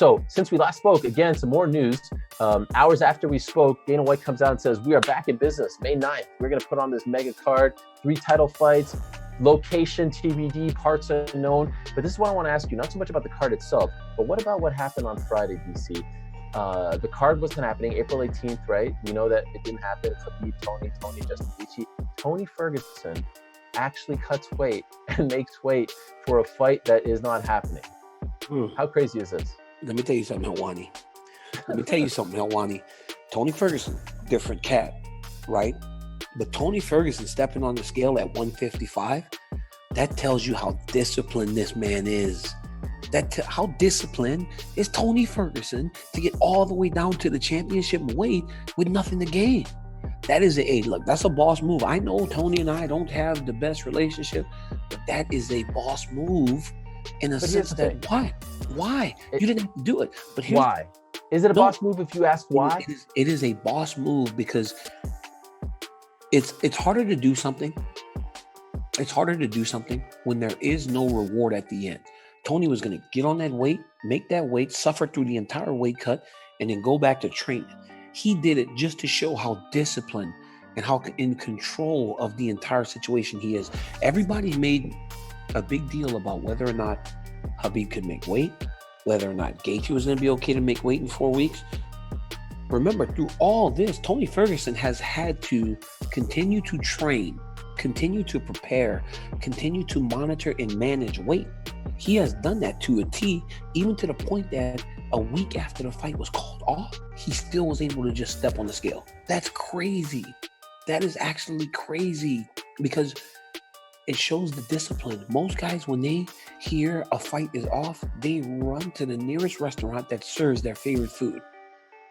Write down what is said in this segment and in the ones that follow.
So since we last spoke, again, some more news. Hours after we spoke, Dana White comes out and says, we are back in business May 9th. We're going to put on this mega card, 3 title fights, location TBD, parts unknown. But this is what I want to ask you, not so much about the card itself, but what about what happened on Friday, DC? The card wasn't happening April 18th, right? We know that it didn't happen. Khabib, Tony, Justin Gaethje. Tony Ferguson actually cuts weight and makes weight for a fight that is not happening. How crazy is this? Let me tell you something, Helwani. Tony Ferguson, different cat, right? But Tony Ferguson stepping on the scale at 155, that tells you how disciplined this man is. How disciplined is Tony Ferguson to get all the way down to the championship weight with nothing to gain. That is look, that's a boss move. I know Tony and I don't have the best relationship, but that is a boss move in a sense that why? You didn't have to do it. But why? Is it a boss move if you ask why? It is a boss move because it's harder to do something. It's harder to do something when there is no reward at the end. Tony was going to get on that weight, make that weight, suffer through the entire weight cut, and then go back to training. He did it just to show how disciplined and how in control of the entire situation he is. Everybody made a big deal about whether or not Khabib could make weight, whether or not Gaethje was going to be okay to make weight in 4 weeks. Remember, through all this, Tony Ferguson has had to continue to train, continue to prepare, continue to monitor and manage weight. He has done that to a T, even to the point that a week after the fight was called off, he still was able to just step on the scale. That's crazy. That is actually crazy because it shows the discipline. Most guys, when they hear a fight is off, they run to the nearest restaurant that serves their favorite food.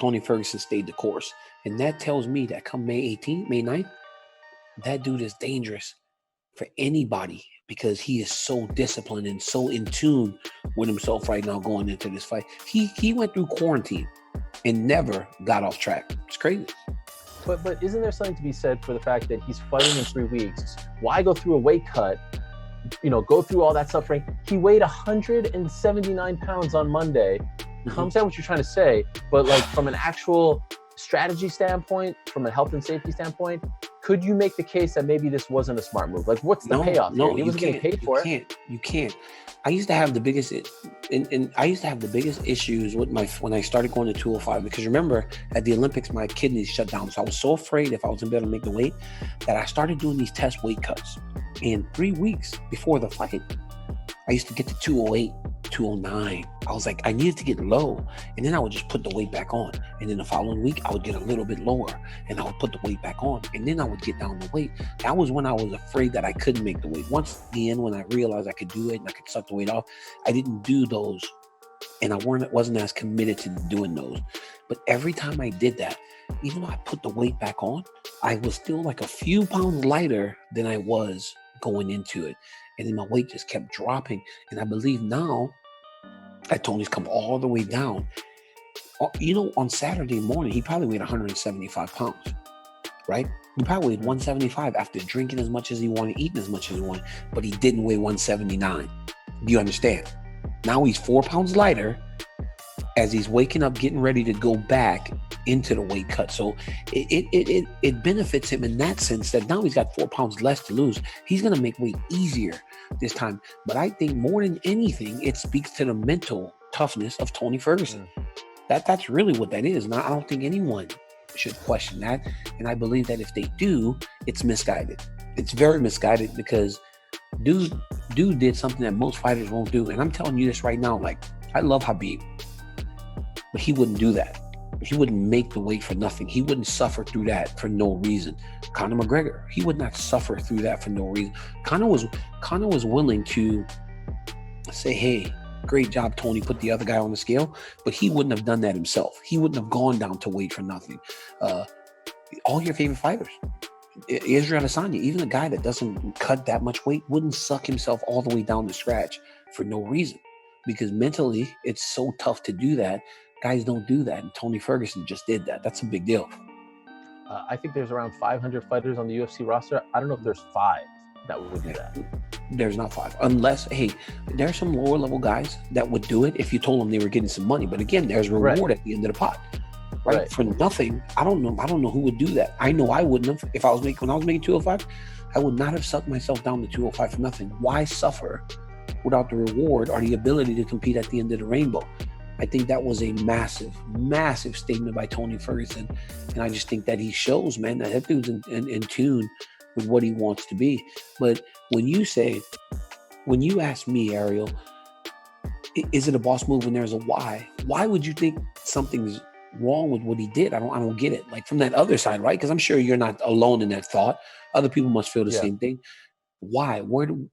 Tony Ferguson stayed the course. And that tells me that come May 18th, May 9th, that dude is dangerous for anybody because he is so disciplined and so in tune with himself right now going into this fight. He went through quarantine and never got off track. It's crazy. But isn't there something to be said for the fact that he's fighting in 3 weeks? Why go through a weight cut? Go through all that suffering. He weighed 179 pounds on Monday. I understand what you're trying to say, but like from an actual strategy standpoint, from a health and safety standpoint, could you make the case that maybe this wasn't a smart move? Like, what's the payoff here? He wasn't getting paid for it. You can't. I used to have the biggest, and I used to have the biggest issues with when I started going to 205, because remember at the Olympics, my kidneys shut down. So I was so afraid if I wasn't able to make the weight that I started doing these test weight cuts. And 3 weeks before the fight, I used to get to 208, 209. I was like, I needed to get low. And then I would just put the weight back on. And then the following week, I would get a little bit lower and I would put the weight back on. And then I would get down the weight. That was when I was afraid that I couldn't make the weight. Once again, when I realized I could do it and I could suck the weight off, I didn't do those. And I wasn't as committed to doing those. But every time I did that, even though I put the weight back on, I was still like a few pounds lighter than I was going into it. And then my weight just kept dropping. And I believe now that Tony's come all the way down. On Saturday morning, he probably weighed 175 pounds, right? He probably weighed 175 after drinking as much as he wanted, eating as much as he wanted, but he didn't weigh 179. Do you understand? Now he's 4 pounds lighter as he's waking up, getting ready to go back into the weight cut. So it benefits him in that sense that now he's got 4 pounds less to lose. He's going to make weight easier this time. But I think more than anything, it speaks to the mental toughness of Tony Ferguson. That's really what that is. And I don't think anyone should question that. And I believe that if they do, it's misguided. It's very misguided because dude did something that most fighters won't do. And I'm telling you this right now, like, I love Khabib, but he wouldn't do that. He wouldn't make the weight for nothing. He wouldn't suffer through that for no reason. Conor McGregor, he would not suffer through that for no reason. Conor was willing to say, hey, great job, Tony, put the other guy on the scale, but he wouldn't have done that himself. He wouldn't have gone down to weight for nothing. All your favorite fighters, Israel Adesanya, even a guy that doesn't cut that much weight, wouldn't suck himself all the way down to scratch for no reason. Because mentally, it's so tough to do that. Guys don't do that. And Tony Ferguson just did that. That's a big deal. I think there's around 500 fighters on the UFC roster. I don't know if there's 5 that would do that. There's not 5, unless, hey, there are some lower level guys that would do it if you told them they were getting some money. But again, there's reward at the end of the pot, right? For nothing. I don't know who would do that. I know I wouldn't have. If I was when I was making 205, I would not have sucked myself down to 205 for nothing. Why suffer without the reward or the ability to compete at the end of the rainbow? I think that was a massive, massive statement by Tony Ferguson. And I just think that he shows, man, that dude's in tune with what he wants to be. But when you ask me, Ariel, is it a boss move when there's a why? Why would you think something's wrong with what he did? I don't get it. Like from that other side, right? Because I'm sure you're not alone in that thought. Other people must feel the same thing. Why? Where do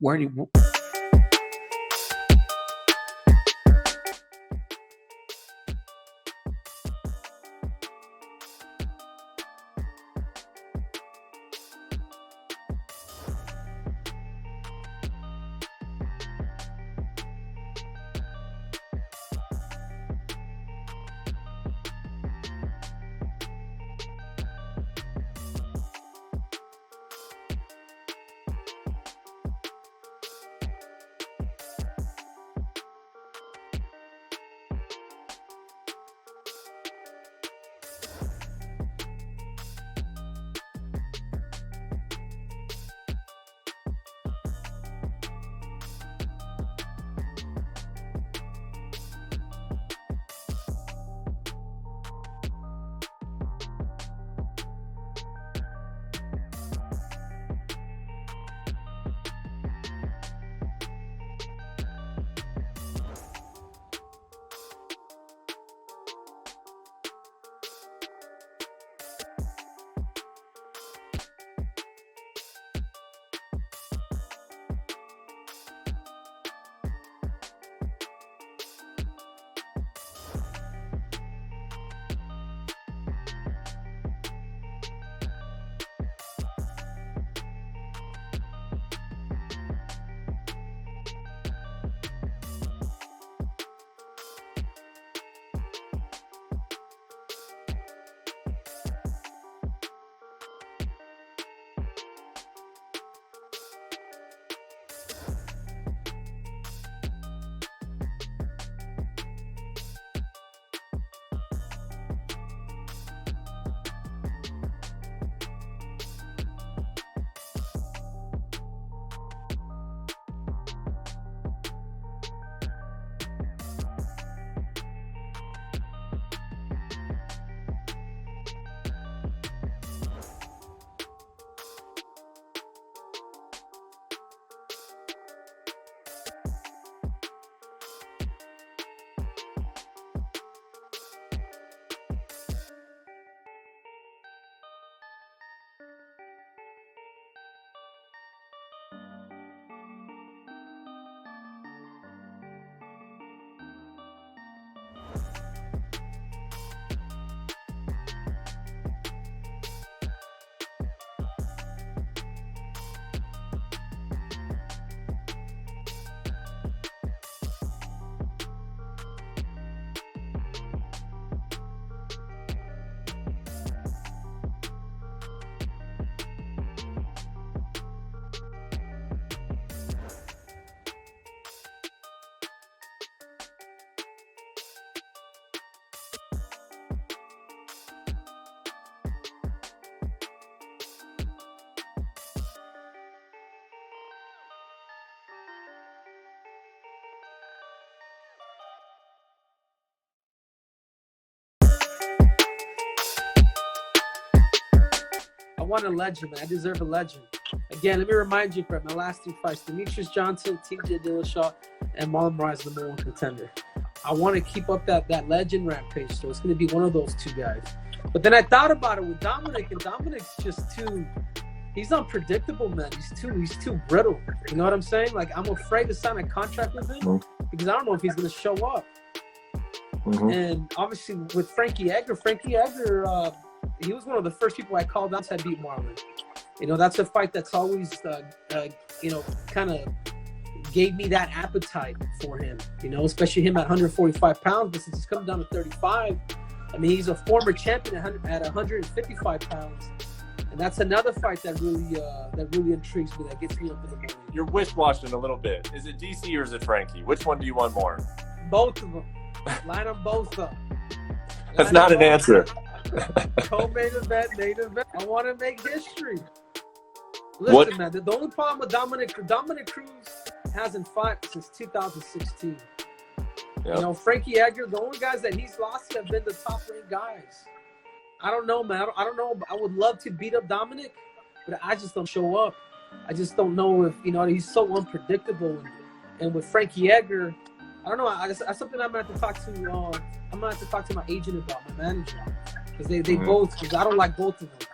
I want a legend, man. I deserve a legend. Again, let me remind you, Fred, my last 3 fights, Demetrius Johnson, TJ Dillashaw, and Marlon Moraes, #1 contender. I want to keep up that legend rampage, so it's going to be one of those 2 guys. But then I thought about it with Dominic, and Dominic's just too, he's unpredictable, man. He's too brittle. You know what I'm saying? Like, I'm afraid to sign a contract with him because I don't know if he's going to show up. And obviously with Frankie Edgar, he was one of the first people I called out to beat Marlon. You know, that's a fight that's always, kind of gave me that appetite for him, you know, especially him at 145 pounds. But since he's come down to 35, I mean, he's a former champion at 155 pounds. And that's another fight that really intrigues me, that gets me up in the morning. You're wish-washing a little bit. Is it DC or is it Frankie? Which one do you want more? Both of them. Line them both up. That's not an answer. Co-main event, main event. I want to make history. Listen, man, the only problem with Dominic Cruz hasn't fought since 2016. Yep. You know, Frankie Edgar, the only guys that he's lost have been the top-ranked guys. I don't know, man. I don't know. I would love to beat up Dominic, but I just don't show up. I just don't know if, you know, he's so unpredictable. And with Frankie Edgar, I don't know. That's something I'm going to have to talk to. I'm going to have to talk to my agent about, my manager, because they both. Because I don't like both of them,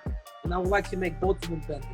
and I would like to make both of them better.